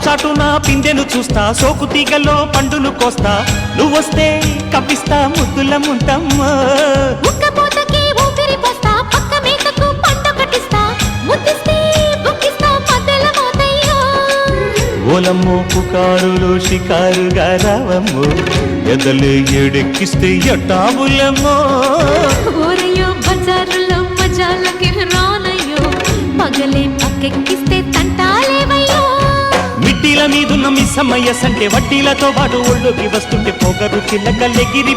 చాటున పిందెను చూస్తా, సోకు తీగలో పండును కోస్తా, నువ్వొస్తే కప్పిస్తా ముద్దుల ముంతమ్మో. ఉక్కపోతకి ఊపిరి పోస్తా, పక్క మేకకు పంట కట్టిస్తా, ముద్దిస్తే బుక్కిస్తా మధ్యల మోతయ్యో. ఓలమ్మో పుకారులు షికారుగా రావమ్మో, ఎదలే ఏడెక్కిస్తే ఎట్టాబులమ్మో. ఊరయ్యో బజారులో మజాలకి రానయ్యో, పగలే పక్కెక్కిస్తే తంటాలేవయ్యో. మిట్టిల మీదున్న మిస్సమ్మయ్య సంటే వడ్డీలతో పాటు ఒళ్ళోకి వస్తుంటే పొగరు చిల్లకల్లెగిరి